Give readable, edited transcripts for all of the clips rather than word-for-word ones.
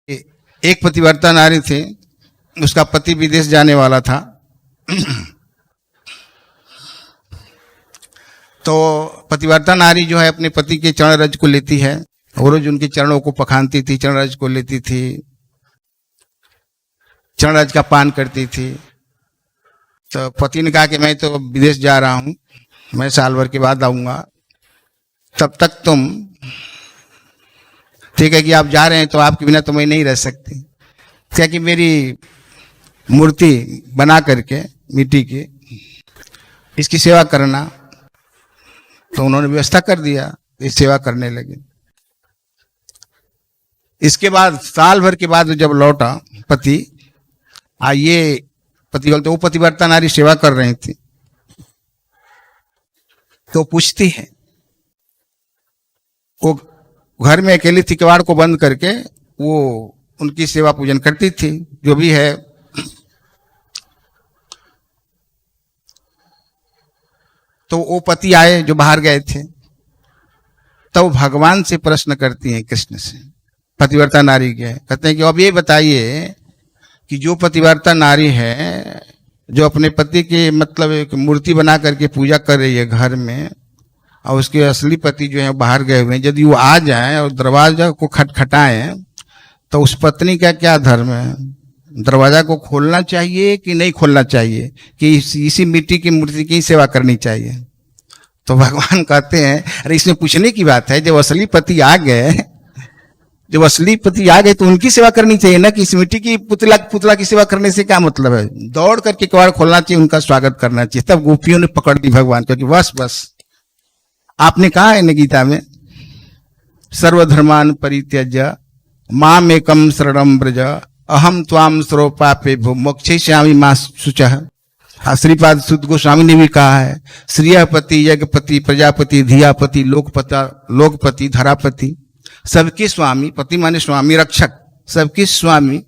एक पतिव्रता नारी थी, उसका पति विदेश जाने वाला था। तो पतिव्रता नारी जो है अपने पति के चरण रज को लेती है और रोज उनके चरणों को पखानती थी, चरण रज को लेती थी, चरण रज का पान करती थी। तो पति ने कहा कि मैं तो विदेश जा रहा हूं, मैं साल भर के बाद आऊंगा, तब तक तुम ठीक है कि आप जा रहे हैं तो आपके बिना तो मैं नहीं रह सकती, क्या कि मेरी मूर्ति बना करके मिट्टी की इसकी सेवा करना। तो उन्होंने व्यवस्था कर दिया, इस सेवा करने लगे। इसके बाद साल भर के बाद जब लौटा पति, ये पति बोलते वो पतिव्रता नारी सेवा कर रही थी, तो पूछती है, वो घर में अकेली थी, किवाड़ को बंद करके वो उनकी सेवा पूजन करती थी, जो भी है। तो वो पति आए जो बाहर गए थे, तो वो भगवान से प्रश्न करती हैं, कृष्ण से, पतिव्रता नारी के, कहते हैं कि अब ये बताइए कि जो पतिव्रता नारी है, जो अपने पति के मतलब एक मूर्ति बना करके पूजा कर रही है घर में, और उसके असली पति जो है बाहर गए हुए हैं, यदि वो आ जाए और दरवाजा को खटखटाएं तो उस पत्नी का क्या धर्म है? दरवाजा को खोलना चाहिए कि नहीं खोलना चाहिए, कि इसी मिट्टी की मूर्ति की सेवा करनी चाहिए? तो भगवान कहते हैं, अरे इसमें पूछने की बात है, जब असली पति आ गए, जब असली पति आ गए तो उनकी सेवा करनी चाहिए ना, कि इस मिट्टी की पुतला की सेवा करने से क्या मतलब है? दौड़ करके किवाड़ खोलना चाहिए, उनका स्वागत करना चाहिए। तब गोपियों ने पकड़ दी भगवान को कि बस आपने कहा है ना गीता में, सर्वधर्मान परित्यज्य माम एकम शरणम व्रज अहम त्वाम सर्वपापे भो मोक्षयिष्यामि मा शुचः। श्रीपाद शुद्ध गोस्वामी ने भी कहा है, श्रियपति यज्ञपति प्रजापति धियापति लोकपति धरापति, सबके स्वामी, पति माने स्वामी रक्षक, सबके स्वामी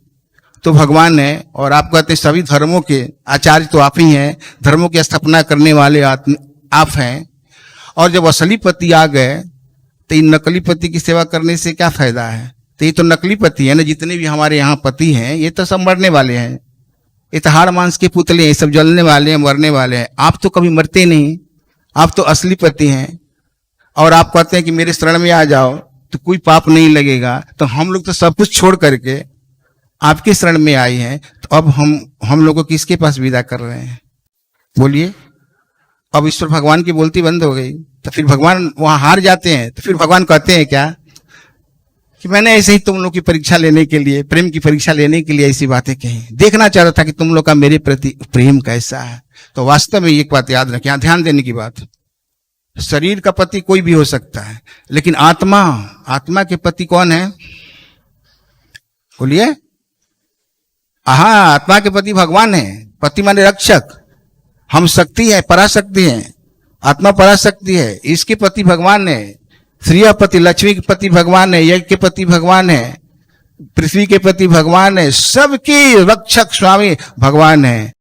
तो भगवान है। और आप कहते हैं सभी धर्मों के आचार्य तो आप ही हैं, धर्मों की स्थापना करने वाले आप हैं। और जब असली पति आ गए तो इन नकली पति की सेवा करने से क्या फायदा है? तो ये तो नकली पति है ना, जितने भी हमारे यहाँ पति हैं ये तो सब मरने वाले हैं, ये तो हाड़ मांस के पुतले हैं, सब जलने वाले हैं, मरने वाले हैं। आप तो कभी मरते नहीं, आप तो असली पति हैं। और आप कहते हैं कि मेरे शरण में आ जाओ तो कोई पाप नहीं लगेगा। तो हम लोग तो सब कुछ छोड़ करके आपके शरण में आए हैं, तो अब हम लोग को किसके पास विदा कर रहे हैं? बोलिए। अब ईश्वर भगवान की बोलती बंद हो गई, तो फिर भगवान वहां हार जाते हैं। तो फिर भगवान कहते हैं क्या कि मैंने ऐसे ही तुम लोग की परीक्षा लेने के लिए, प्रेम की परीक्षा लेने के लिए ऐसी बातें कही, देखना चाह रहा था कि तुम लोग का मेरे प्रति प्रेम कैसा है। तो वास्तव में एक बात याद रखें, यहाँ ध्यान देने की बात, शरीर का पति कोई भी हो सकता है, लेकिन आत्मा के पति कौन है? बोलिए। आत्मा के पति भगवान है। पति माने रक्षक, हम शक्ति है, पराशक्ति है, आत्मा पराशक्ति है, इसके पति भगवान है। श्रिय पति, लक्ष्मी के पति भगवान है, यज्ञ के पति भगवान है, पृथ्वी के पति भगवान है, सबकी रक्षक स्वामी भगवान है।